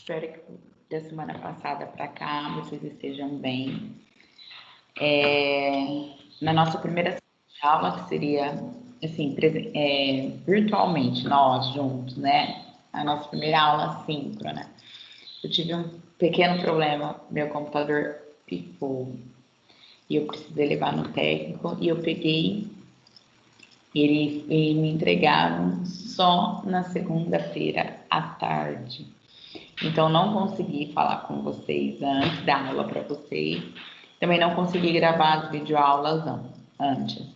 Espero que da semana passada para cá vocês estejam bem. Na nossa primeira aula, que seria assim, virtualmente, nós juntos, né? A nossa primeira aula síncrona. Eu tive um pequeno problema, meu computador pifou e eu precisei levar no técnico e eu peguei, eles me entregaram só na segunda-feira à tarde. Então, não consegui falar com vocês antes da aula para vocês. Também não consegui gravar as videoaulas antes.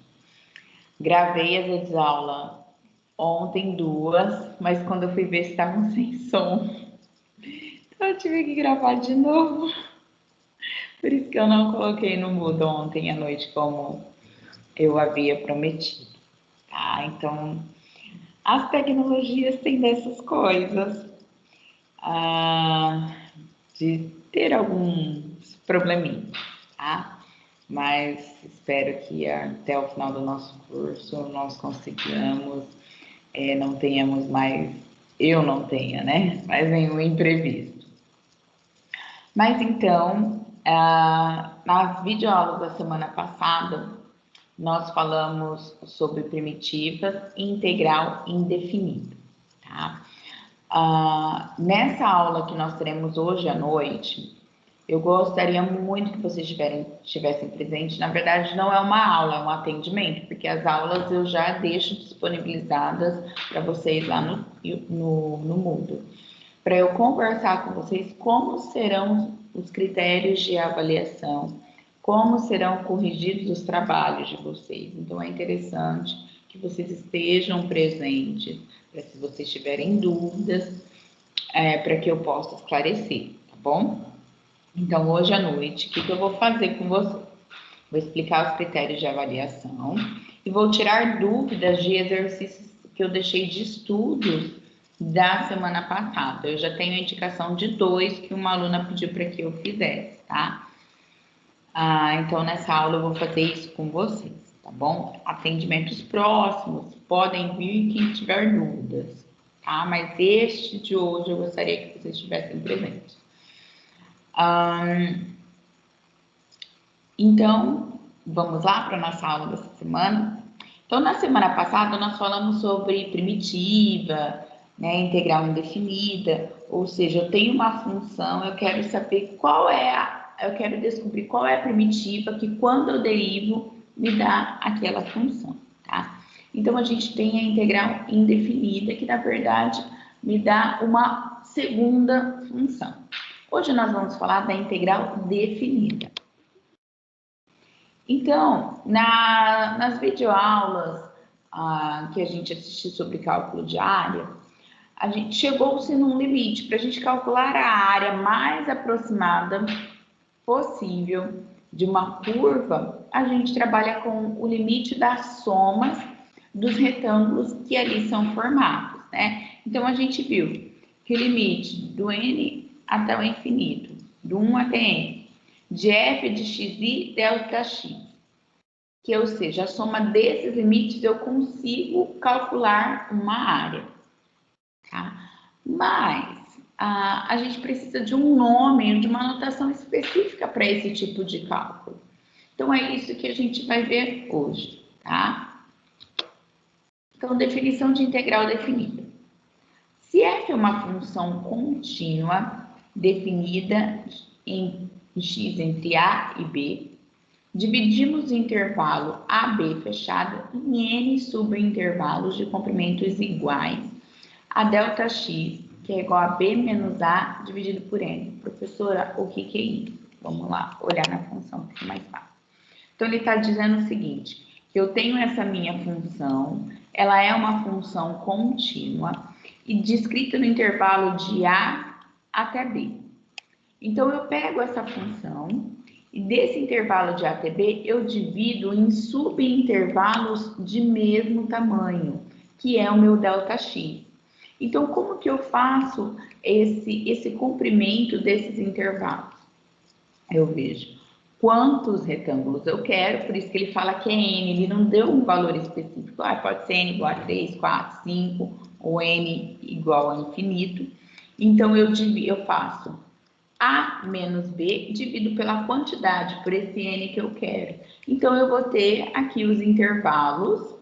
Gravei as videoaulas ontem, 2, mas quando eu fui ver estavam sem som. Então, eu tive que gravar de novo. Por isso que eu não coloquei no mudo ontem à noite, como eu havia prometido. Tá? Então, as tecnologias têm dessas coisas. De ter alguns probleminhas, tá? Mas espero que até o final do nosso curso nós consigamos, não tenhamos mais, eu não tenha, né? Mais nenhum imprevisto. Mas então, nas videoaulas da semana passada, nós falamos sobre primitivas, integral e indefinido, tá? Nessa aula que nós teremos hoje à noite, eu gostaria muito que vocês estivessem presentes. Na verdade, não é uma aula, é um atendimento, porque as aulas eu já deixo disponibilizadas para vocês lá no Moodle, para eu conversar com vocês como serão os critérios de avaliação, como serão corrigidos os trabalhos de vocês. Então, é interessante que vocês estejam presentes, para se vocês tiverem dúvidas, para que eu possa esclarecer, tá bom? Então, hoje à noite, o que eu vou fazer com você? Vou explicar os critérios de avaliação e vou tirar dúvidas de exercícios que eu deixei de estudos da semana passada. Eu já tenho a indicação de 2 que uma aluna pediu para que eu fizesse, tá? Então, nessa aula eu vou fazer isso com vocês, tá bom? Atendimentos próximos podem vir quem tiver dúvidas, tá? Mas este de hoje eu gostaria que vocês estivessem presentes. Então, vamos lá para a nossa aula dessa semana? Então, na semana passada nós falamos sobre primitiva, né, integral indefinida, ou seja, eu tenho uma função, eu quero saber eu quero descobrir qual é a primitiva que quando eu derivo me dá aquela função, tá? Então, a gente tem a integral indefinida, que na verdade me dá uma segunda função. Hoje nós vamos falar da integral definida. Então, nas videoaulas que a gente assistiu sobre cálculo de área, a gente chegou-se num limite para a gente calcular a área mais aproximada possível de uma curva. A gente trabalha com o limite das somas dos retângulos que ali são formados, né? Então, a gente viu que o limite do n até o infinito, do 1 até n, de f de xi delta x, que, ou seja, a soma desses limites eu consigo calcular uma área, tá? Mas a gente precisa de um nome, de uma notação específica para esse tipo de cálculo. Então, é isso que a gente vai ver hoje, tá? Então, definição de integral definida. Se f é uma função contínua definida em x entre a e b, dividimos o intervalo AB fechado em n subintervalos de comprimentos iguais a ΔX, que é igual a B menos A dividido por N. Professora, o que é isso? Vamos lá, olhar na função, que é mais fácil. Então, ele está dizendo o seguinte, que eu tenho essa minha função, ela é uma função contínua e descrita no intervalo de A até B. Então, eu pego essa função e desse intervalo de A até B, eu divido em subintervalos de mesmo tamanho, que é o meu ΔX. Então, como que eu faço esse comprimento desses intervalos? Eu vejo quantos retângulos eu quero, por isso que ele fala que é n, ele não deu um valor específico. Pode ser n igual a 3, 4, 5, ou n igual a infinito. Então, eu faço A menos B, divido pela quantidade, por esse N que eu quero. Então, eu vou ter aqui os intervalos.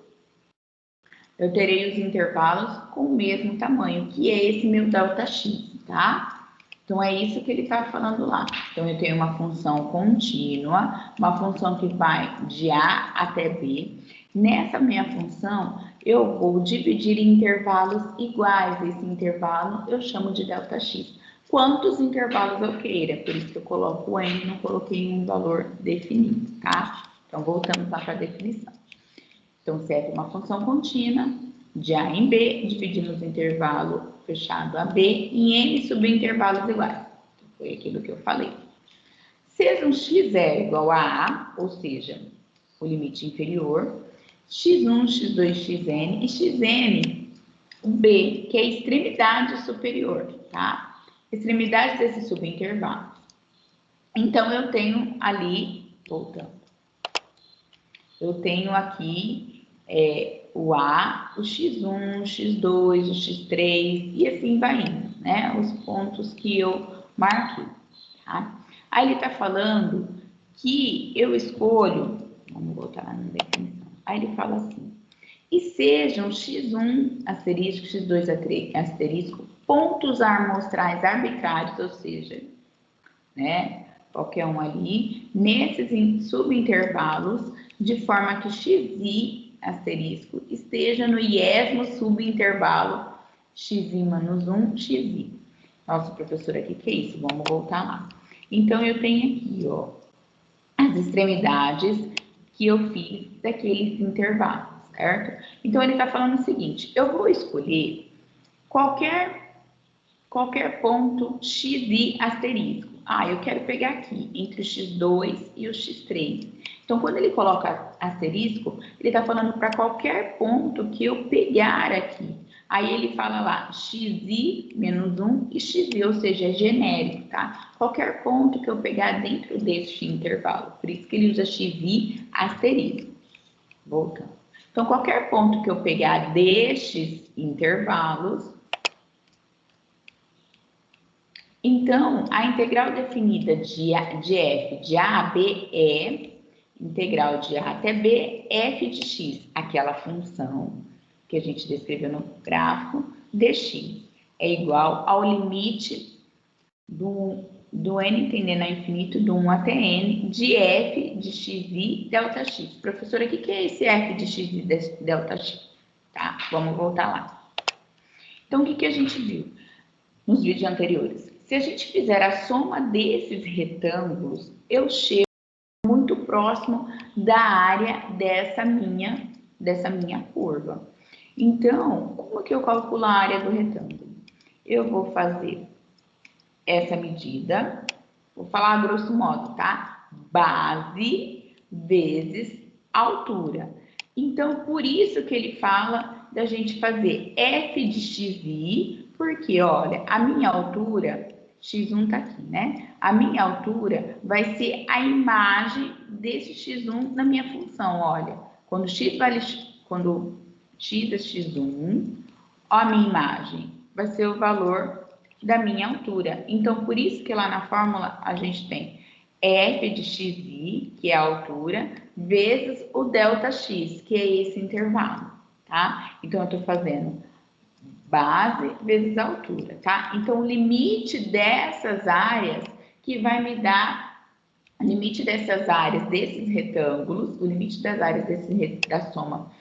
Eu terei os intervalos com o mesmo tamanho, que é esse meu ΔX, tá? Então, é isso que ele está falando lá. Então, eu tenho uma função contínua, uma função que vai de A até B. Nessa minha função, eu vou dividir em intervalos iguais. Esse intervalo eu chamo de ΔX. Quantos intervalos eu queira, por isso que eu coloco o N, não coloquei um valor definido, tá? Então, voltamos lá para a definição. Então, se é uma função contínua, de A em B, dividimos o intervalo fechado a B em N subintervalos iguais. Foi aquilo que eu falei. Seja um x0 igual a A, ou seja, o limite inferior, x1, x2, xn e xn, o B, que é a extremidade superior, tá? Extremidade desse subintervalo. Então, eu tenho ali, voltando, eu tenho aqui o A, o x1, o x2, o x3 e assim vai indo, né? Os pontos que eu marquei, tá? Aí ele está falando que eu escolho, vamos voltar lá na definição. Aí ele fala assim, e sejam x1 asterisco, x2 asterisco, pontos amostrais arbitrários, ou seja, né? Qualquer um ali, nesses subintervalos, de forma que xi asterisco esteja no iésmo subintervalo xi menos 1, xi. Nossa, professora, o que é isso? Vamos voltar lá. Então, eu tenho aqui, ó, as extremidades que eu fiz daqueles intervalos, certo? Então, ele está falando o seguinte, eu vou escolher qualquer ponto xi asterisco. Ah, eu quero pegar aqui entre o x2 e o x3. Então, quando ele coloca asterisco, ele está falando para qualquer ponto que eu pegar aqui. Aí ele fala lá xi menos 1 e xi, ou seja, é genérico, tá? Qualquer ponto que eu pegar dentro deste intervalo. Por isso que ele usa xi asterisco. Voltando. Então, qualquer ponto que eu pegar destes intervalos, então, a integral definida de f de A a B é integral de A até B, f de x, aquela função que a gente descreveu no gráfico, dx, é igual ao limite do n tendendo a infinito, do 1 até n, de f de xi ΔX. Professora, o que é esse f de xi ΔX? Tá, vamos voltar lá. Então, o que a gente viu nos vídeos anteriores? Se a gente fizer a soma desses retângulos, eu chego muito próximo da área dessa minha curva. Então, como que eu calculo a área do retângulo? Eu vou fazer essa medida, vou falar a grosso modo, tá? Base vezes altura. Então, por isso que ele fala da gente fazer f de xi, porque, olha, a minha altura, x1 tá aqui, né? A minha altura vai ser a imagem desse x1 na minha função, olha. Quando x é x1, ó, a minha imagem vai ser o valor da minha altura. Então, por isso que lá na fórmula a gente tem f de xi, que é a altura, vezes o ΔX, que é esse intervalo, tá? Então, eu estou fazendo base vezes altura, tá? Então, o limite dessas áreas que vai me dar, o limite dessas áreas desses retângulos, o limite das áreas da soma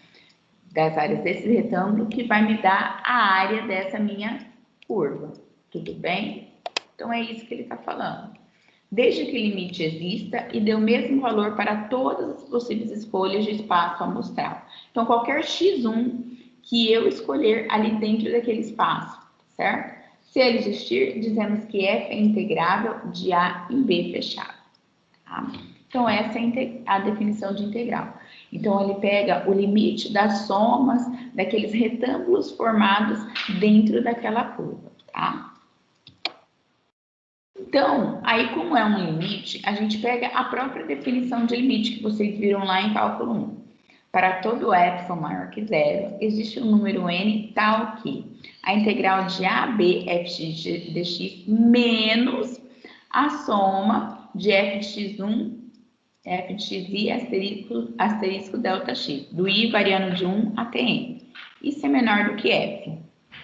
das áreas desse retângulo, que vai me dar a área dessa minha curva, tudo bem? Então, é isso que ele está falando. Desde que o limite exista e dê o mesmo valor para todas as possíveis escolhas de espaço amostral. Então, qualquer x1 que eu escolher ali dentro daquele espaço, certo? Se ele existir, dizemos que f é integrável de A em B fechado. Tá? Então, essa é a definição de integral. Então, ele pega o limite das somas daqueles retângulos formados dentro daquela curva, tá? Então, aí como é um limite, a gente pega a própria definição de limite que vocês viram lá em cálculo 1. para todo epsilon maior que zero, existe um número n tal que a integral de AB fx dx menos a soma de f de x1, f de xi asterisco delta x, do i variando de 1 até n. Isso é menor do que f,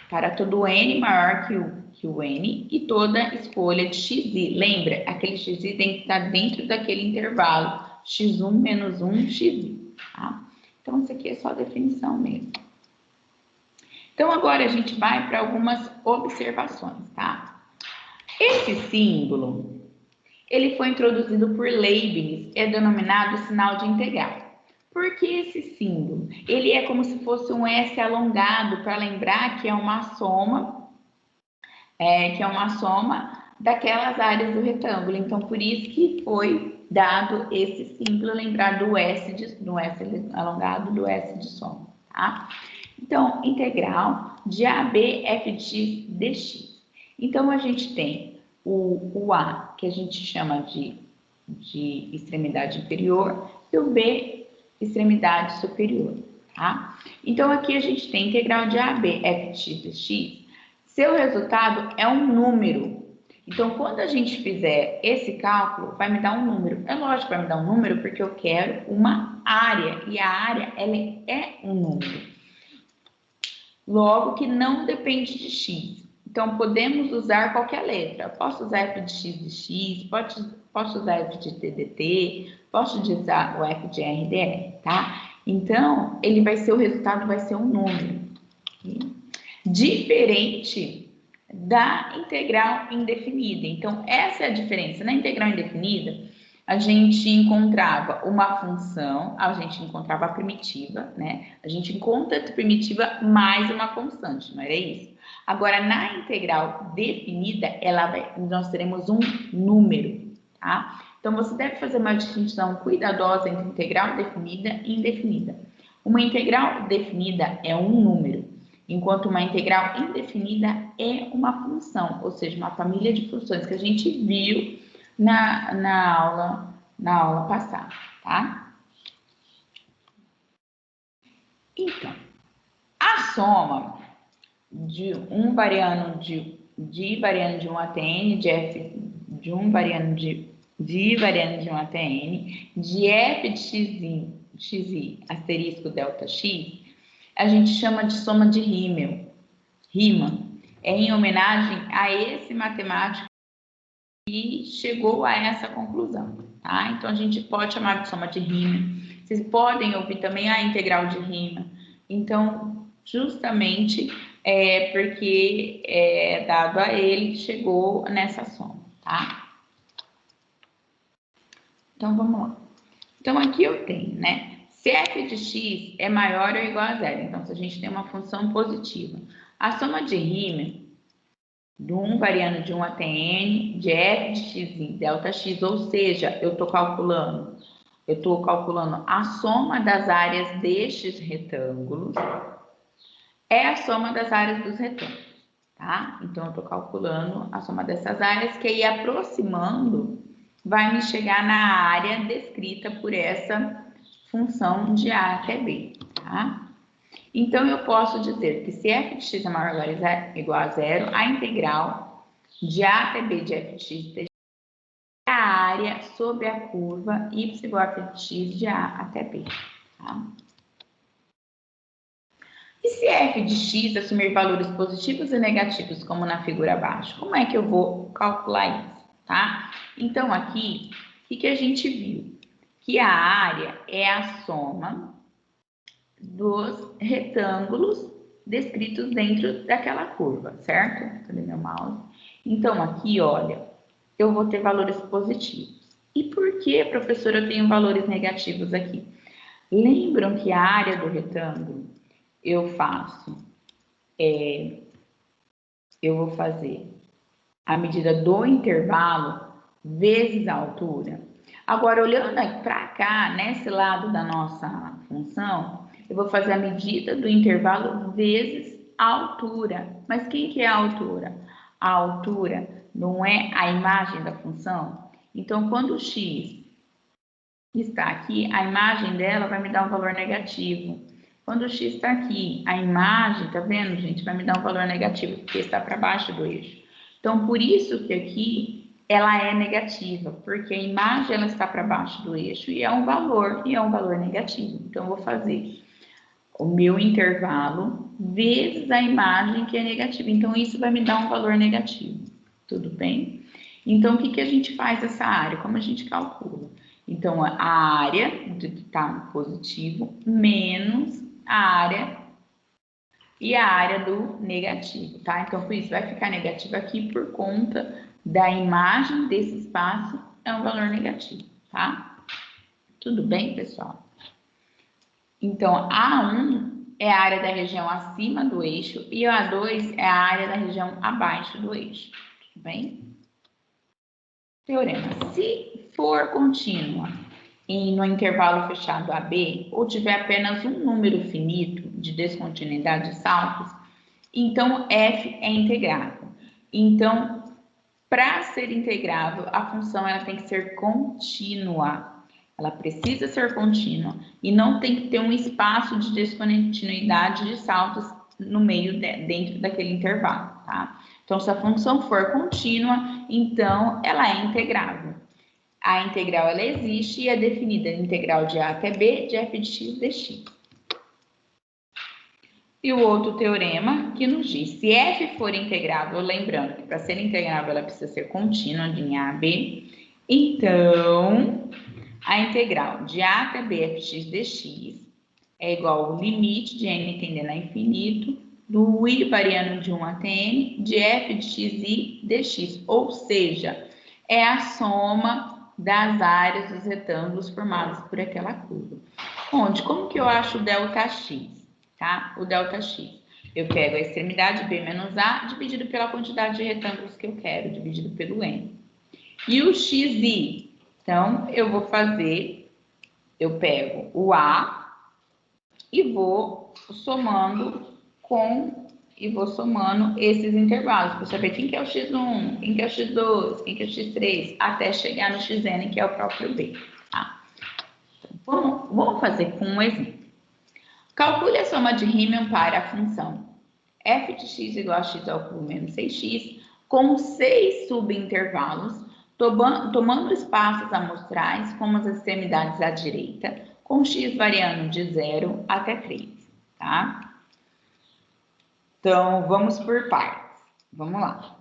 para todo n maior que o n e toda escolha de xi. Lembra, aquele xi tem que estar dentro daquele intervalo x1 menos 1 xi. Tá? Então, isso aqui é só definição mesmo. Então, agora a gente vai para algumas observações, tá? Esse símbolo, ele foi introduzido por Leibniz, é denominado sinal de integral. Por que esse símbolo? Ele é como se fosse um S alongado, para lembrar que é uma soma, daquelas áreas do retângulo. Então, por isso que foi dado esse símbolo, lembrar do S alongado, do S de soma, tá? Então, integral de AB f de x dx. Então, a gente tem o A, que a gente chama de extremidade inferior, e o B, extremidade superior, tá? Então, aqui a gente tem integral de AB f de x dx. Seu resultado é um número. Então, quando a gente fizer esse cálculo, vai me dar um número. É lógico que vai me dar um número, porque eu quero uma área, e a área, ela é um número. Logo que não depende de x. Então, podemos usar qualquer letra. Posso usar f de x de x, posso usar f de t de t, posso usar o f de r de r, tá? Então, o resultado vai ser um número. Diferente da integral indefinida. Então, essa é a diferença. Na integral indefinida, a gente encontrava uma função, a gente encontrava a primitiva, né? A gente encontra a primitiva mais uma constante, não era isso? Agora, na integral definida, nós teremos um número, tá? Então, você deve fazer uma distinção cuidadosa entre integral definida e indefinida. Uma integral definida é um número, enquanto uma integral indefinida é uma função, ou seja, uma família de funções que a gente viu na aula passada, tá? Então, a soma de 1 variando de variando de 1 até n, de f de 1 variando de i variando de 1 até n, de f de xi asterisco delta x, a gente chama de soma de Riemann. É em homenagem a esse matemático que chegou a essa conclusão, tá? Então, a gente pode chamar de soma de Riemann. Vocês podem ouvir também a integral de Riemann. Então, justamente porque dado a ele que chegou nessa soma, tá? Então, vamos lá. Então, aqui eu tenho, né? Se f de x é maior ou igual a zero, então, se a gente tem uma função positiva, a soma de Riemann, do 1 variando de 1 até n, de f de x em delta x, ou seja, eu estou calculando a soma das áreas destes retângulos, é a soma das áreas dos retângulos, tá? Então, eu estou calculando a soma dessas áreas, que aí aproximando, vai me chegar na área descrita por essa função de A até B, tá? Então, eu posso dizer que se f de x é maior ou igual a zero, a integral de A até B de f de x é a área sobre a curva y igual a f de x de A até B, tá? E se f de x assumir valores positivos e negativos, como na figura abaixo, como é que eu vou calcular isso, tá? Então, aqui, o que a gente viu? Que a área é a soma dos retângulos descritos dentro daquela curva, certo? Cadê meu mouse? Então, aqui, olha, eu vou ter valores positivos. E por que, professora, eu tenho valores negativos aqui? Lembram que a área do retângulo eu vou fazer a medida do intervalo vezes a altura. Agora, olhando para cá, nesse lado da nossa função, eu vou fazer a medida do intervalo vezes a altura. Mas quem que é a altura? A altura não é a imagem da função? Então, quando o x está aqui, a imagem dela vai me dar um valor negativo. Quando o x está aqui, a imagem, tá vendo, gente, vai me dar um valor negativo, porque está para baixo do eixo. Então, por isso que aqui ela é negativa, porque a imagem ela está para baixo do eixo e é um valor negativo. Então, eu vou fazer o meu intervalo vezes a imagem que é negativa. Então, isso vai me dar um valor negativo. Tudo bem? Então, o que a gente faz essa área? Como a gente calcula? Então, a área que está positivo menos a área e a área do negativo, tá? Então, por isso, vai ficar negativo aqui por conta da imagem desse espaço, é um valor negativo, tá? Tudo bem, pessoal? Então, A1 é a área da região acima do eixo e a A2 é a área da região abaixo do eixo, tudo bem? Teorema. Se for contínua no intervalo fechado AB ou tiver apenas um número finito de descontinuidade de saltos, então f é integrável. Então, para ser integrável, a função ela tem que ser contínua. Ela precisa ser contínua e não tem que ter um espaço de descontinuidade de saltos no meio, dentro daquele intervalo, tá? Então, se a função for contínua, então ela é integrável. A integral ela existe e é definida a integral de a até b de f de x dx. E o outro teorema que nos diz, se f for integrável, lembrando que para ser integrável ela precisa ser contínua de em a a b, então a integral de a até b f de x dx é igual ao limite de n tendendo a infinito do i variando de 1 até n de f de x i dx, ou seja, é a soma das áreas dos retângulos formados por aquela curva. Como que eu acho o ΔX, tá? O ΔX. Eu pego a extremidade b menos a dividido pela quantidade de retângulos que eu quero, dividido pelo n. E o xi? Então, eu pego o a e vou somando esses intervalos, para saber quem que é o x1, quem que é o x2, quem que é o x3, até chegar no xn, que é o próprio b, tá? Então, vamos fazer com um exemplo. Calcule a soma de Riemann para a função f de x igual a x ao cubo menos 6x, com 6 subintervalos, tomando espaços amostrais como as extremidades à direita, com x variando de 0 até 3, tá? Então, vamos por partes. Vamos lá.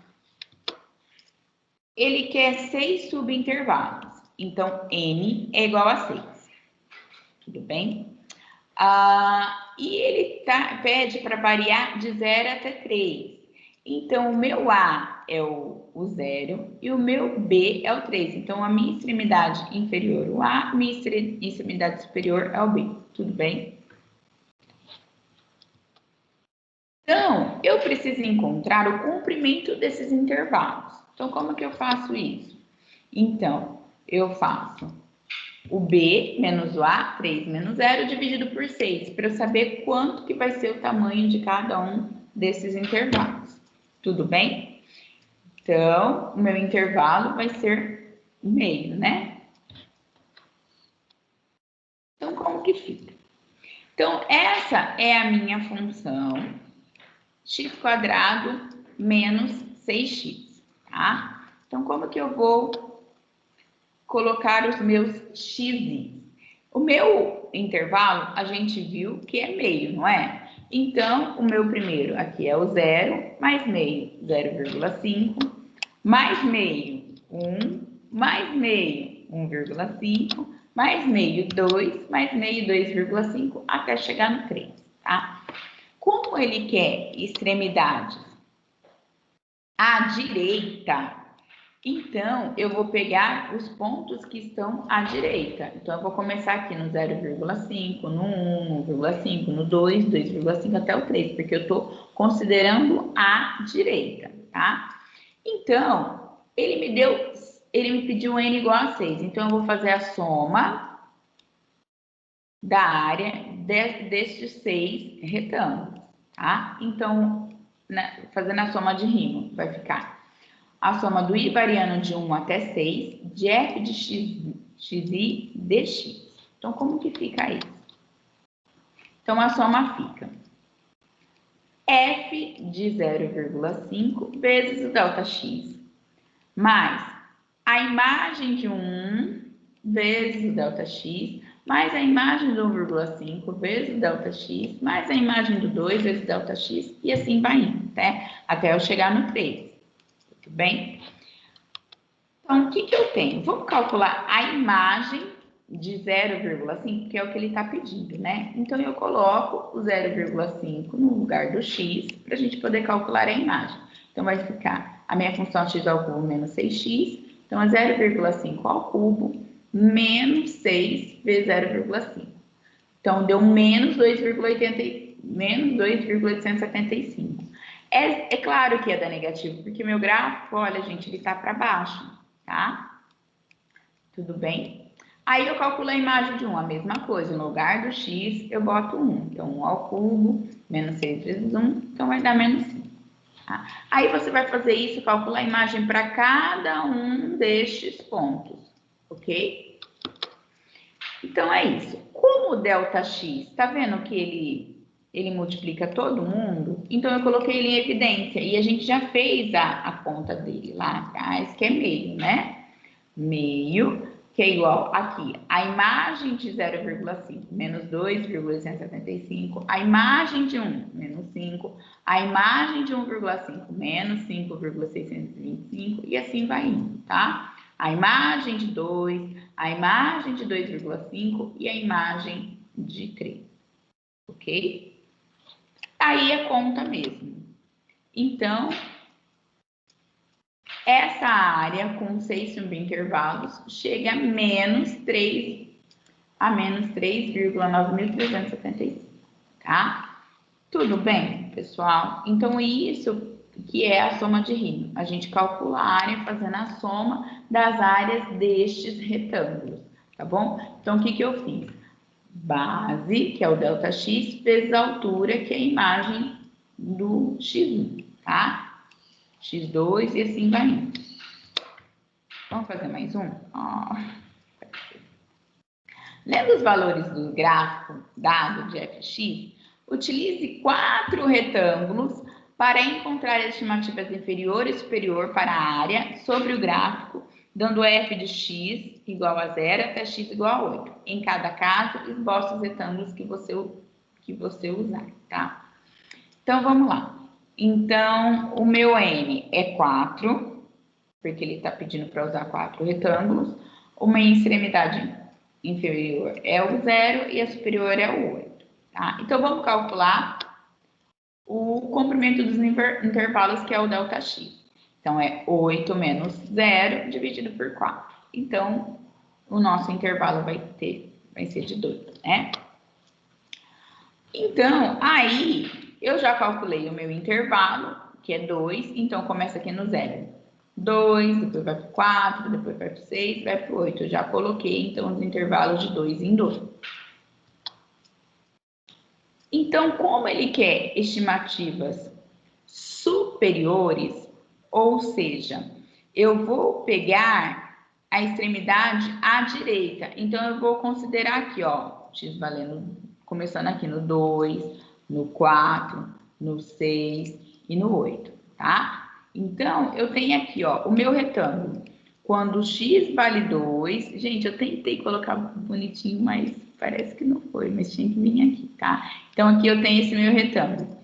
Ele quer 6 subintervalos, então n é igual a 6. Tudo bem? E ele pede para variar de 0 até 3. Então, o meu A é o 0 e o meu B é o 3. Então, a minha extremidade inferior é o A, a minha extremidade superior é o B. Tudo bem? Então, eu preciso encontrar o comprimento desses intervalos. Então, como que eu faço isso? Então, eu faço o B menos o A, 3 menos 0, dividido por 6, para eu saber quanto que vai ser o tamanho de cada um desses intervalos. Tudo bem? Então, o meu intervalo vai ser meio, né? Então, como que fica? Então, essa é a minha função x² menos 6x, tá? Então, como que eu vou colocar os meus x? O meu intervalo, a gente viu que é meio, não é? Então, o meu primeiro aqui é o 0, mais meio, 0,5, mais meio, 1, mais meio, 1,5, mais meio, 2, mais meio, 2,5, até chegar no 3, tá? Como ele quer extremidades à direita, então eu vou pegar os pontos que estão à direita. Então, eu vou começar aqui no 0,5, no 1, 1,5, no 2, 2,5 até o 3, porque eu estou considerando a direita, tá? Então, ele me pediu n igual a 6. Então, eu vou fazer a soma da área destes 6 retângulos, tá? Então, fazendo a soma de Riemann, vai ficar a soma do i variando de 1 até 6, de f de xi dx. Então, como que fica isso? Então, a soma fica f de 0,5 vezes o ΔX, mais a imagem de 1 vezes o ΔX, mais a imagem do 1,5 vezes o ΔX, mais a imagem do 2 vezes o ΔX, e assim vai indo, até eu chegar no 3. Tudo bem? Então, o que eu tenho? Vamos calcular a imagem de 0,5, que é o que ele está pedindo, né? Então, eu coloco o 0,5 no lugar do x, para a gente poder calcular a imagem. Então, vai ficar a minha função x ao cubo menos 6x, então é 0,5 ao cubo menos 6 vezes 0,5. Então, deu menos 2,875. É claro que ia dar negativo, porque meu gráfico, olha, gente, ele está para baixo, tá? Tudo bem? Aí eu calculo a imagem de 1, a mesma coisa. No lugar do x, eu boto 1. Então, 1 ao cubo, menos 6 vezes 1, então vai dar menos 5. Tá? Aí você vai fazer isso, calcular a imagem para cada um destes pontos, ok? Então, é isso. Como o ΔX, tá vendo que ele multiplica todo mundo? Então, eu coloquei ele em evidência. E a gente já fez a conta dele lá atrás, que é meio, né? Meio, que é igual aqui, a imagem de 0,5 menos 2,175, a imagem de 1 menos 5, a imagem de 1,5 menos 5,625 e assim vai indo, tá? A imagem de 2, a imagem de 2,5 e a imagem de 3, ok? Aí é conta mesmo. Então, essa área com 6 subintervalos chega a menos 3,9375, tá? Tudo bem, pessoal? Então, isso que é a soma de Riemann. A gente calcula a área fazendo a soma das áreas destes retângulos, tá bom? Então, o que eu fiz? Base, que é o ΔX, vezes a altura, que é a imagem do x1, tá? x2 e assim vai indo. Vamos fazer mais um? Lendo os valores do gráfico dado de fx, utilize 4 retângulos para encontrar as estimativas inferior e superior para a área sobre o gráfico, dando f de x igual a 0 até x igual a 8. Em cada caso, esboce os retângulos que você usar, tá? Então, vamos lá. Então, o meu n é 4, porque ele está pedindo para usar 4 retângulos. Uma extremidade inferior é o 0 e a superior é o 8. Tá? Então, vamos calcular o comprimento dos intervalos, que é o ΔX. Então, é 8 menos 0 dividido por 4. Então, o nosso intervalo vai ser de 2, né? Então, aí, eu já calculei o meu intervalo, que é 2. Então, começa aqui no 0. 2, depois vai para 4, depois vai para 6, vai para 8. Eu já coloquei, então, os intervalos de 2 em 2. Então, como ele quer estimativas superiores, ou seja, eu vou pegar a extremidade à direita. Então, eu vou considerar aqui, ó, x valendo, começando aqui no 2, no 4, no 6 e no 8, tá? Então, eu tenho aqui, ó, o meu retângulo. Quando x vale 2, gente, eu tentei colocar bonitinho, mas parece que não foi, mas tinha que vir aqui, tá? Então, aqui eu tenho esse meu retângulo.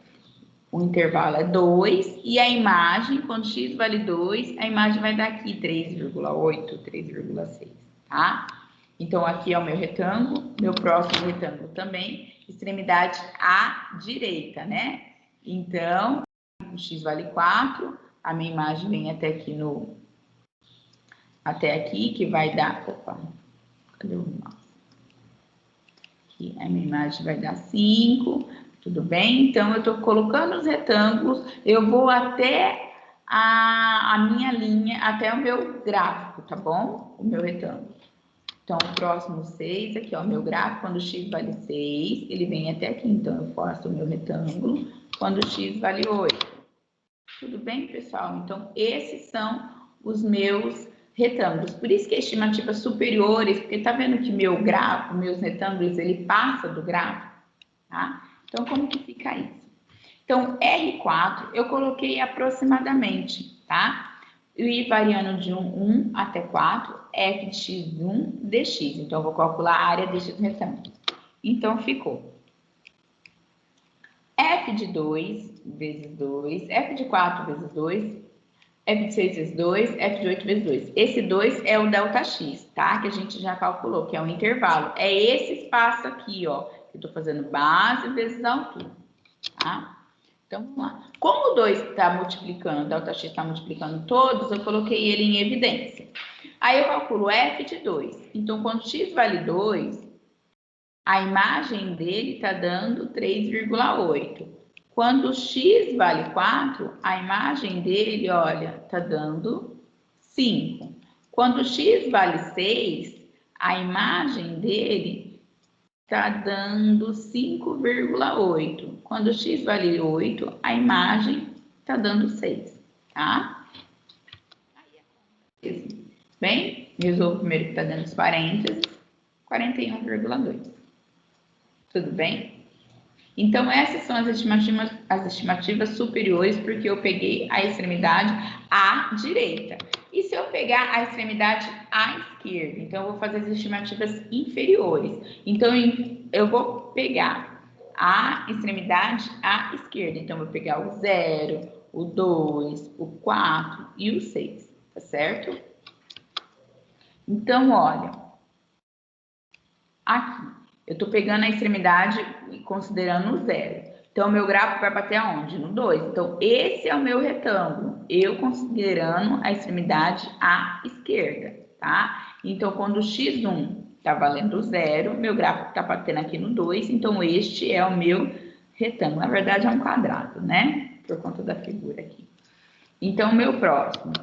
O intervalo é 2 e a imagem, quando x vale 2, a imagem vai dar aqui 3,8, 3,6, tá? Então, aqui é o meu retângulo, meu próximo retângulo também, extremidade à direita, né? Então, o x vale 4, a minha imagem vem até aqui até aqui, que vai dar... Opa, cadê o mouse? Aqui, a minha imagem vai dar 5, tudo bem? Então, eu estou colocando os retângulos, eu vou até a minha linha, até o meu gráfico, tá bom? O meu retângulo. Então, o próximo 6, aqui, ó, meu gráfico, quando x vale 6, ele vem até aqui. Então, eu faço o meu retângulo quando x vale 8. Tudo bem, pessoal? Então, esses são os meus retângulos. Por isso que é estimativas superiores, porque tá vendo que meu gráfico, meus retângulos, ele passa do gráfico, tá? Então, como que fica isso? Então, R4, eu coloquei aproximadamente, tá? E variando de 1 até 4, f de x1 dx. Então, eu vou calcular a área deste retângulo. Então, ficou f de 2 vezes 2, f de 4 vezes 2, f de 6 vezes 2, f de 8 vezes 2. Esse 2 é o ΔX, tá? Que a gente já calculou, que é o intervalo. É esse espaço aqui, ó, que eu tô fazendo base vezes a altura, tá? Então, vamos lá. Como o 2 está multiplicando, o ΔX está multiplicando todos, eu coloquei ele em evidência. Aí eu calculo f de 2. Então, quando x vale 2, a imagem dele está dando 3,8. Quando x vale 4, a imagem dele, olha, está dando 5. Quando x vale 6, a imagem dele está dando 5,8. Quando x vale 8, a imagem está dando 6, tá? Bem, resolvo primeiro que está dando os parênteses, 41,2. Tudo bem? Então, essas são as estimativas superiores, porque eu peguei a extremidade à direita. E se eu pegar a extremidade à esquerda? Então, eu vou fazer as estimativas inferiores. Então, eu vou pegar a extremidade à esquerda. Então, eu vou pegar o 0, o 2, o 4 e o 6, tá certo? Então, olha, aqui. Eu estou pegando a extremidade e considerando o 0. Então, o meu gráfico vai bater aonde? No 2. Então, esse é o meu retângulo, eu considerando a extremidade à esquerda, tá? Então, quando o x1 está valendo 0, meu gráfico está batendo aqui no 2, então este é o meu retângulo. Na verdade, é um quadrado, né? Por conta da figura aqui. Então, o meu próximo.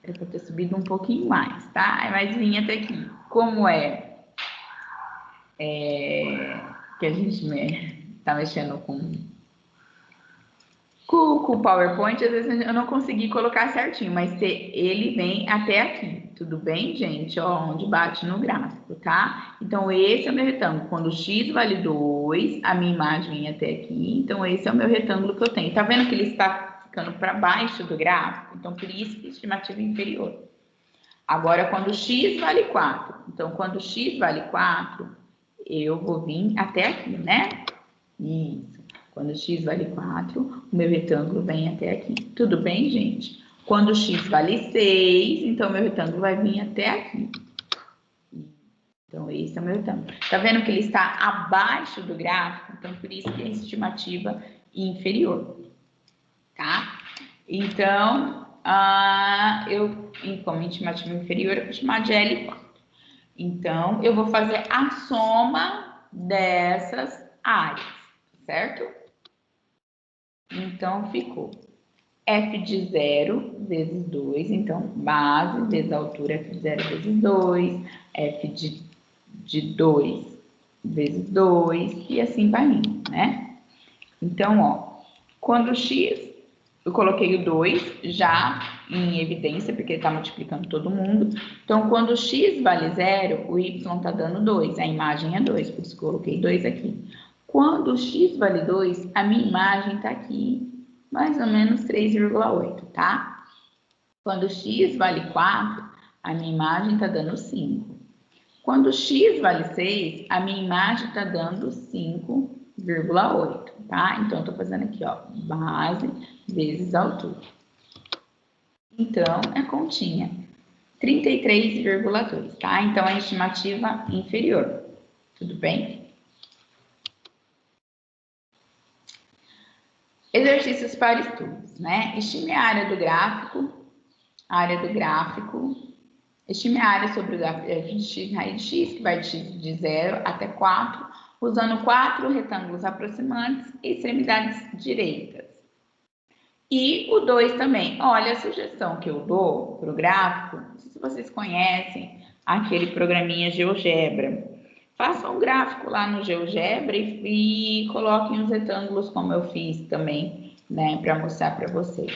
Era para ter subido um pouquinho mais, tá? Mas vim até aqui. Como que a gente tá mexendo com o PowerPoint, às vezes eu não consegui colocar certinho, mas ele vem até aqui, tudo bem, gente? Ó, onde bate no gráfico, tá? Então, esse é o meu retângulo. Quando o x vale 2, a minha imagem vem até aqui, então esse é o meu retângulo que eu tenho. Tá vendo que ele está ficando para baixo do gráfico? Então, por isso que estimativa inferior. Agora, quando o x vale 4, então, quando o x vale 4, eu vou vir até aqui, né? Isso. Quando x vale 4, o meu retângulo vem até aqui. Tudo bem, gente? Quando x vale 6, então meu retângulo vai vir até aqui. Então, esse é o meu retângulo. Tá vendo que ele está abaixo do gráfico? Então, por isso que é estimativa inferior. Tá? Então, como estimativa inferior, eu vou chamar de L4. Então, eu vou fazer a soma dessas áreas, certo? Então, ficou f de 0 vezes 2, então, base vezes altura, f de 0 vezes 2, f de 2 vezes 2, e assim vai indo, né? Então, ó, quando o x, eu coloquei o 2 já em evidência, porque ele está multiplicando todo mundo. Então, quando o x vale 0, o y está dando 2, a imagem é 2, por isso que eu coloquei 2 aqui. Quando o x vale 2, a minha imagem está aqui, mais ou menos 3,8, tá? Quando x vale 4, a minha imagem está dando 5. Quando x vale 6, a minha imagem está dando 5,8, tá? Então, eu tô fazendo aqui, ó, base vezes altura. Então, é continha. 33,2, tá? Então, é a estimativa inferior. Tudo bem? Exercícios para estudos, né? Estime a área do gráfico, estime a área sobre o gráfico de x raiz de x, que vai de 0 até 4, usando 4 retângulos aproximantes e extremidades direitas. E o 2 também. Olha, a sugestão que eu dou para o gráfico, não sei se vocês conhecem aquele programinha GeoGebra. Faça um gráfico lá no GeoGebra e coloquem os retângulos como eu fiz também, né, para mostrar para vocês,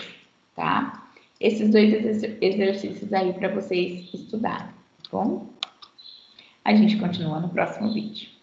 tá? esses dois exercícios aí para vocês estudarem, tá bom? A gente continua no próximo vídeo.